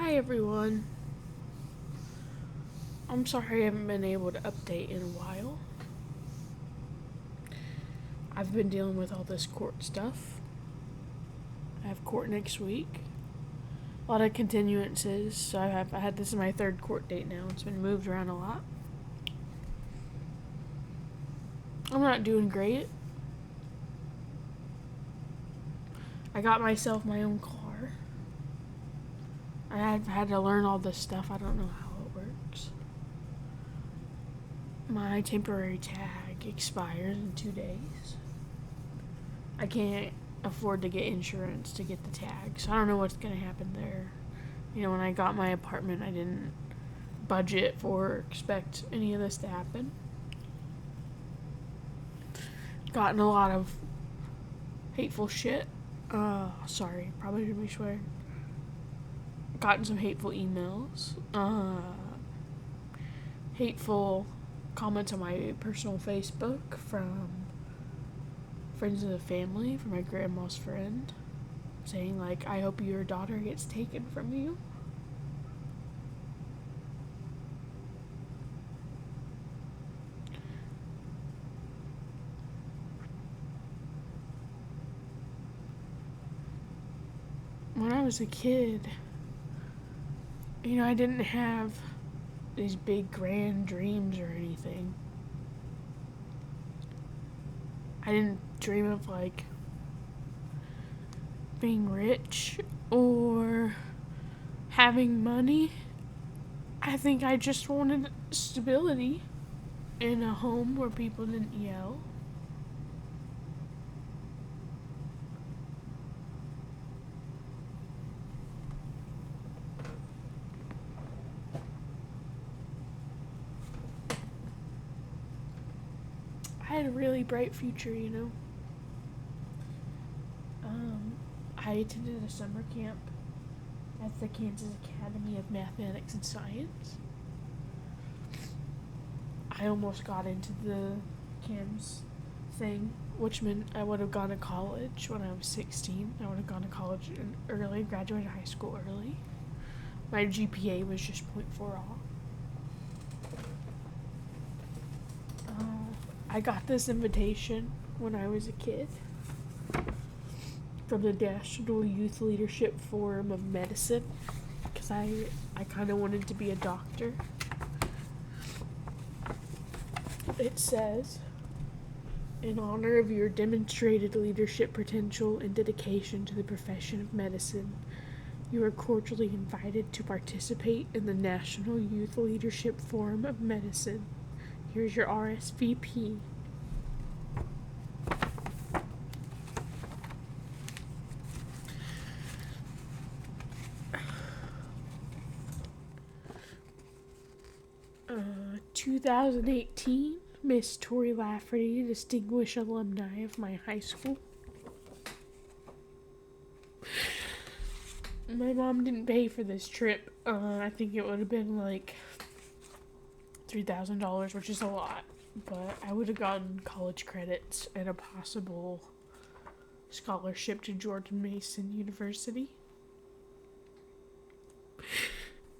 Hi everyone. I'm sorry I haven't been able to update in a while. I've been dealing with all this court stuff. I have court next week. A lot of continuances. So I had this is my third court date now. It's been moved around a lot. I'm not doing great. I got myself my own car. I've had to learn all this stuff. I don't know how it works. My temporary tag expires in 2 days. I can't afford to get insurance to get the tag, so I don't know what's going to happen there. When I got my apartment, I didn't budget for or expect any of this to happen. Gotten a lot of hateful shit. Sorry, probably shouldn't be swearing. Gotten some hateful emails. Hateful comments on my personal Facebook from friends of the family, from my grandma's friend, saying, like, I hope your daughter gets taken from you. When I was a kid, I didn't have these big grand dreams or anything. I didn't dream of, like, being rich or having money. I think I just wanted stability in a home where people didn't yell. I had a really bright future. I attended a summer camp at the Kansas Academy of Mathematics and Science. I almost got into the CAMS thing, which meant I would have gone to college when I was 16. I would have gone to college early, graduated high school early. My GPA was just 0.4 off. I got this invitation when I was a kid from the National Youth Leadership Forum of Medicine because I kind of wanted to be a doctor. It says, in honor of your demonstrated leadership potential and dedication to the profession of medicine, you are cordially invited to participate in the National Youth Leadership Forum of Medicine. Here's your RSVP. Uh, 2018, Miss Tori Lafferty, distinguished alumni of my high school. My mom didn't pay for this trip. I think it would have been like $3,000, which is a lot. But I would have gotten college credits and a possible scholarship to George Mason University.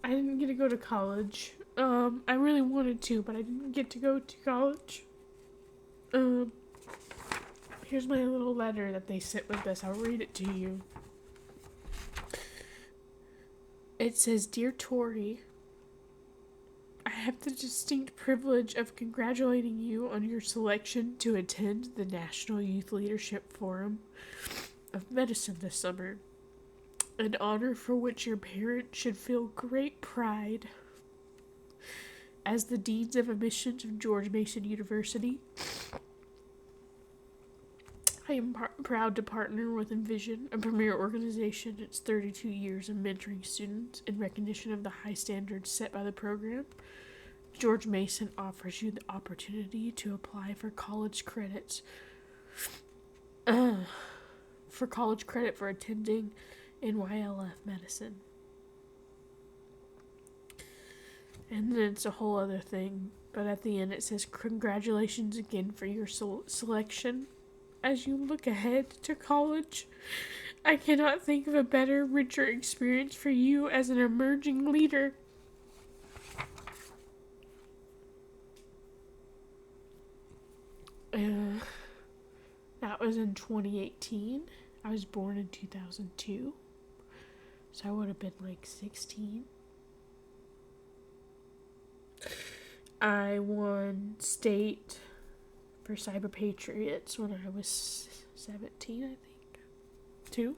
I didn't get to go to college. I really wanted to, but I didn't get to go to college. Here's my little letter that they sent with this. I'll read it to you. It says, Dear Tori, I have the distinct privilege of congratulating you on your selection to attend the National Youth Leadership Forum of Medicine this summer, an honor for which your parents should feel great pride. As the Deans of Admissions of George Mason University, I am proud to partner with Envision, a premier organization in its 32 years of mentoring students in recognition of the high standards set by the program. George Mason offers you the opportunity to apply for college credits for attending NYLF medicine. And then it's a whole other thing, but at the end it says, congratulations again for your selection. As you look ahead to college, I cannot think of a better, richer experience for you as an emerging leader. That was in 2018. I was born in 2002. So I would have been like 16. I won state for Cyber Patriots when I was 17, I think. Two.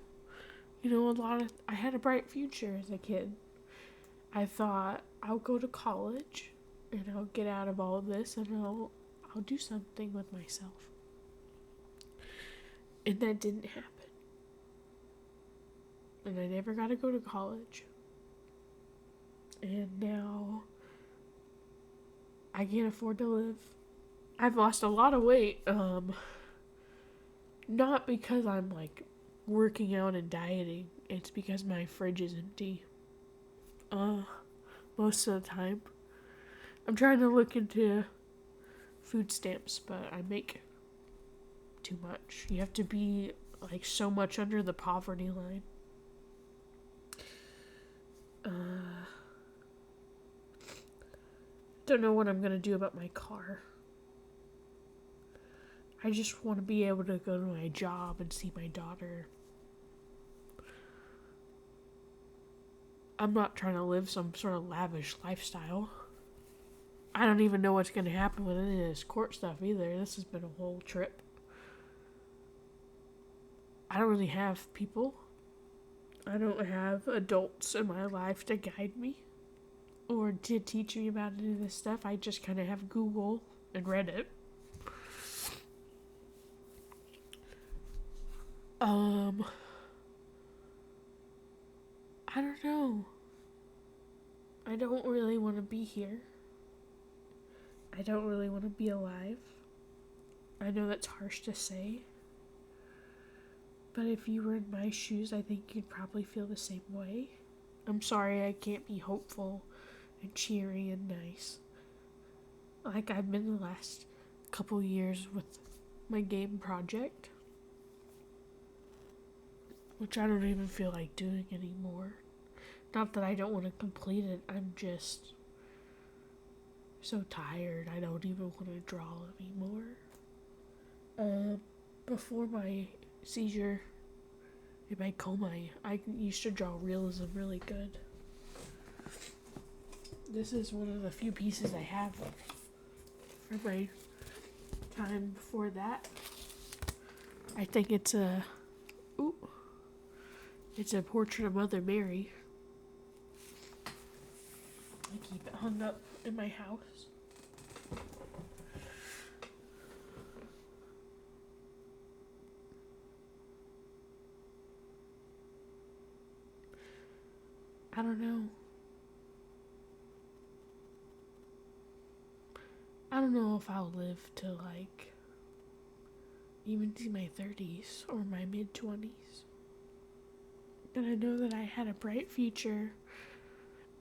I had a bright future as a kid. I thought I'll go to college and I'll get out of all of this and I'll do something with myself. And that didn't happen. And I never got to go to college. And now I can't afford to live. I've lost a lot of weight. Not because I'm like working out and dieting. It's because my fridge is empty. Most of the time. I'm trying to look into food stamps, but I make too much. You have to be like so much under the poverty line. Don't know what I'm gonna do about my car. I just want to be able to go to my job and see my daughter. I'm not trying to live some sort of lavish lifestyle. I don't even know what's going to happen with any of this court stuff either. This has been a whole trip. I don't really have people. I don't have adults in my life to guide me or to teach me about any of this stuff. I just kind of have Google and Reddit. I don't know. I don't really want to be here. I don't really want to be alive. I know that's harsh to say. But if you were in my shoes, I think you'd probably feel the same way. I'm sorry I can't be hopeful and cheery and nice like I've been the last couple years with my game project, which I don't even feel like doing anymore. Not that I don't want to complete it, I'm just so tired. I don't even want to draw anymore. Before my seizure in my coma, I used to draw realism really good. This is one of the few pieces I have for my time before that. I think it's a portrait of Mother Mary. I keep it hung up in my house. I don't know. I don't know if I'll live to like even to my 30s or my mid-20s. But I know that I had a bright future,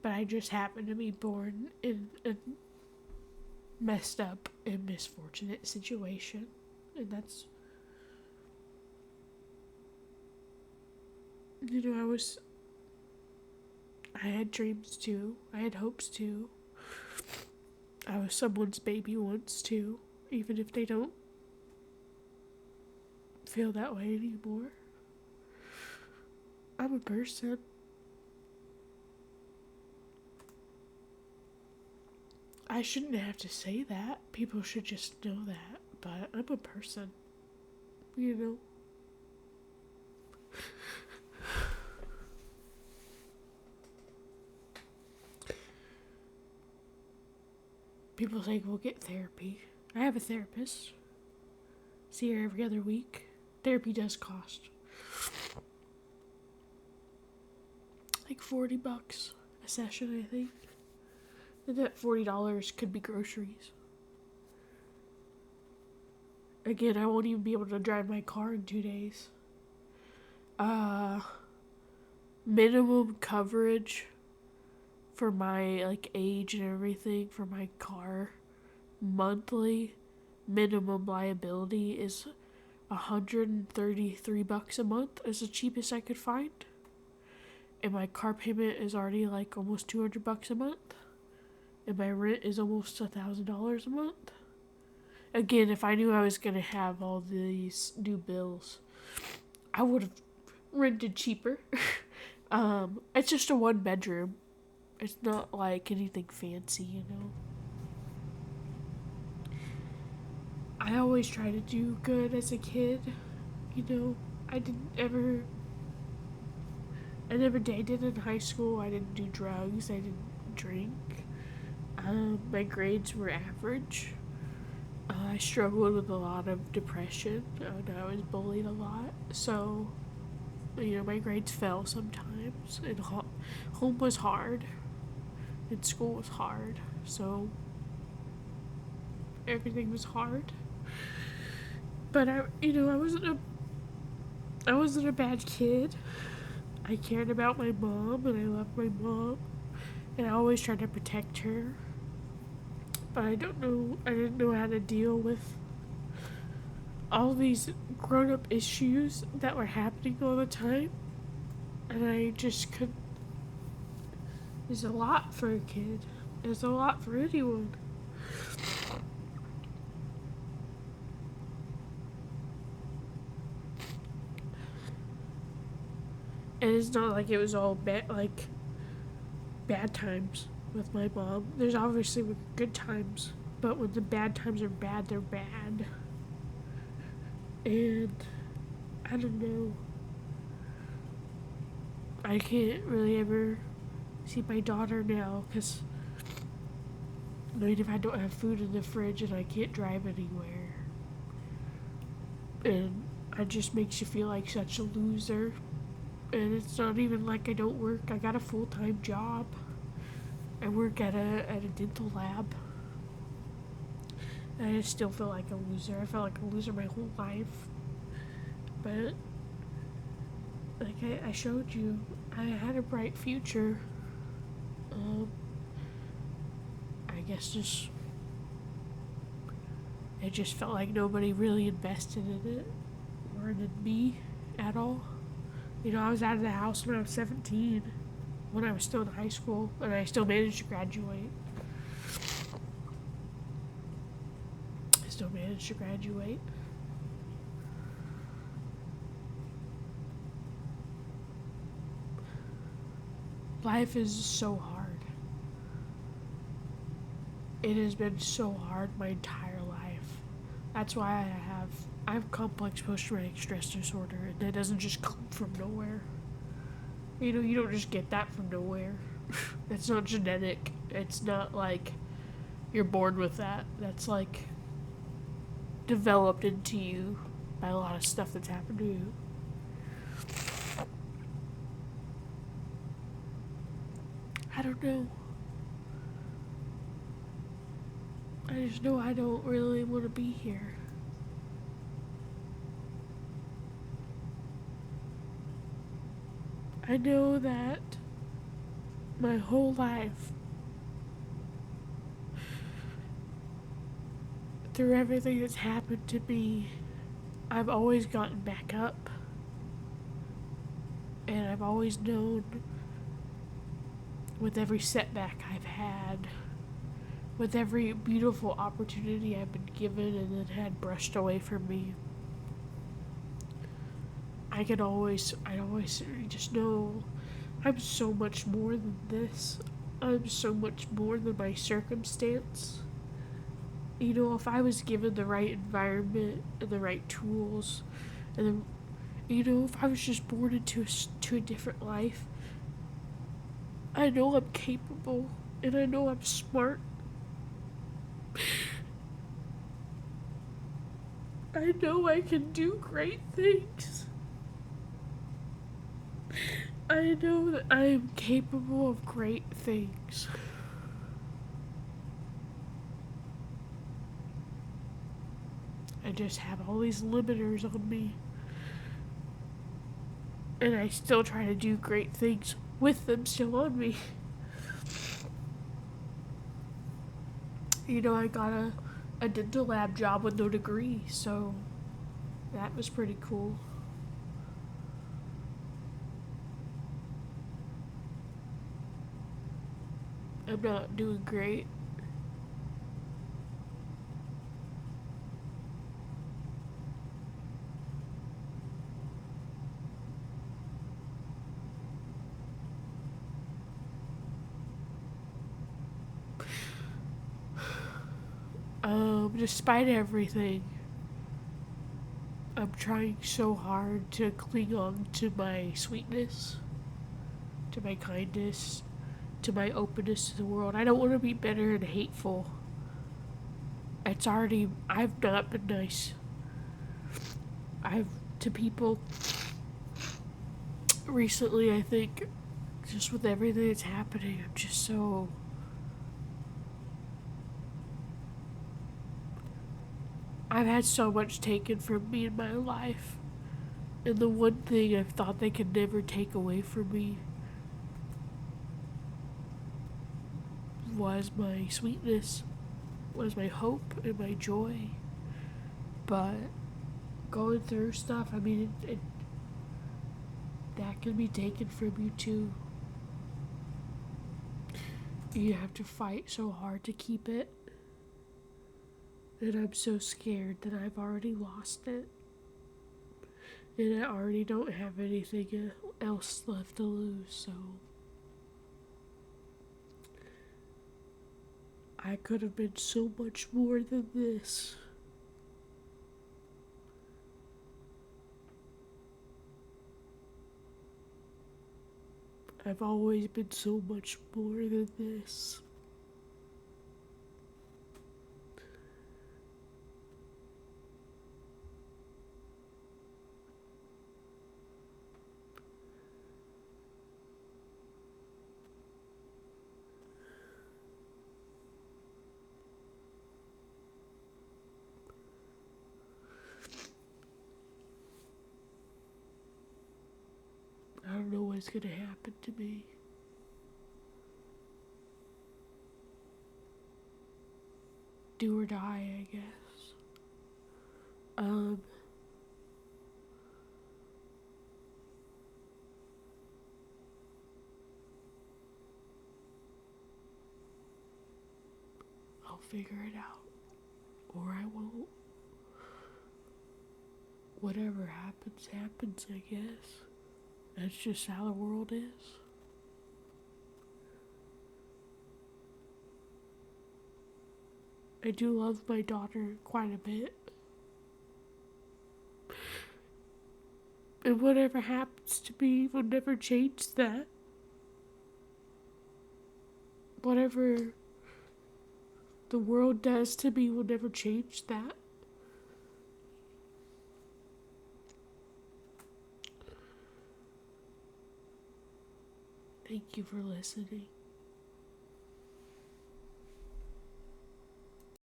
but I just happened to be born in a messed up and misfortunate situation. And that's, I had dreams too. I had hopes too. I was someone's baby once too, even if they don't feel that way anymore. I'm a person. I shouldn't have to say that. People should just know that. But I'm a person. You know? People say, well, get therapy. I have a therapist. See her every other week. Therapy does cost like $40 a session, I think. And that $40 could be groceries. Again, I won't even be able to drive my car in 2 days. Minimum coverage for my like age and everything for my car monthly minimum liability is $133 a month is the cheapest I could find. And my car payment is already like almost $200 a month. And my rent is almost $1,000 a month. Again, if I knew I was going to have all these new bills, I would have rented cheaper. It's just a 1 bedroom. It's not like anything fancy, you know. I always try to do good as a kid, you know. I never dated in high school. I didn't do drugs. I didn't drink. My grades were average. I struggled with a lot of depression, and I was bullied a lot. So, you know, my grades fell sometimes, and home was hard, and school was hard. So, everything was hard. But I wasn't a bad kid. I cared about my mom, and I loved my mom, and I always tried to protect her. But I didn't know how to deal with all these grown-up issues that were happening all the time. And I just couldn't. It's a lot for a kid. It's a lot for anyone. And it's not like it was all bad times with my mom. There's obviously good times, but when the bad times are bad, they're bad. And I don't know. I can't really ever see my daughter now because if I don't have food in the fridge and I can't drive anywhere, and it just makes you feel like such a loser. And it's not even like I don't work. I got a full-time job. I work at a dental lab. And I still feel like a loser. I felt like a loser my whole life. But like I showed you, I had a bright future. I guess it just felt like nobody really invested in it or in me at all. You know, I was out of the house when I was 17, when I was still in high school, and I still managed to graduate. Life is so hard. It has been so hard my entire life. That's why I have complex post-traumatic stress disorder, and that doesn't just come from nowhere. You know, you don't just get that from nowhere. It's not genetic. It's not like you're born with that. That's like developed into you by a lot of stuff that's happened to you. I don't know. I just know I don't really want to be here. I know that my whole life, through everything that's happened to me, I've always gotten back up. And I've always known, with every setback I've had, with every beautiful opportunity I've been given and then had brushed away from me, I'd always just know I'm so much more than this. I'm so much more than my circumstance. You know, if I was given the right environment and the right tools, and then, you know, if I was just born into a different life, I know I'm capable and I know I'm smart. I know I can do great things. I know that I am capable of great things. I just have all these limiters on me. And I still try to do great things with them still on me. You know, I got a dental lab job with no degree, so That was pretty cool. I'm not doing great. Despite everything, I'm trying so hard to cling on to my sweetness, to my kindness, to my openness to the world. I don't want to be bitter and hateful. I've not been nice. I've, to people recently, I think, just with everything that's happening, I'm just so. I've had so much taken from me in my life. And the one thing I've thought they could never take away from me was my sweetness, was my hope and my joy. But going through stuff, I mean, that can be taken from you too. You have to fight so hard to keep it. And I'm so scared that I've already lost it. And I already don't have anything else left to lose, so. I could have been so much more than this. I've always been so much more than this. I don't know what's gonna happen to me. Do or die, I guess. Um, I'll figure it out. Or I won't. Whatever happens, happens, I guess. That's just how the world is. I do love my daughter quite a bit. And whatever happens to me will never change that. Whatever the world does to me will never change that. Thank you for listening.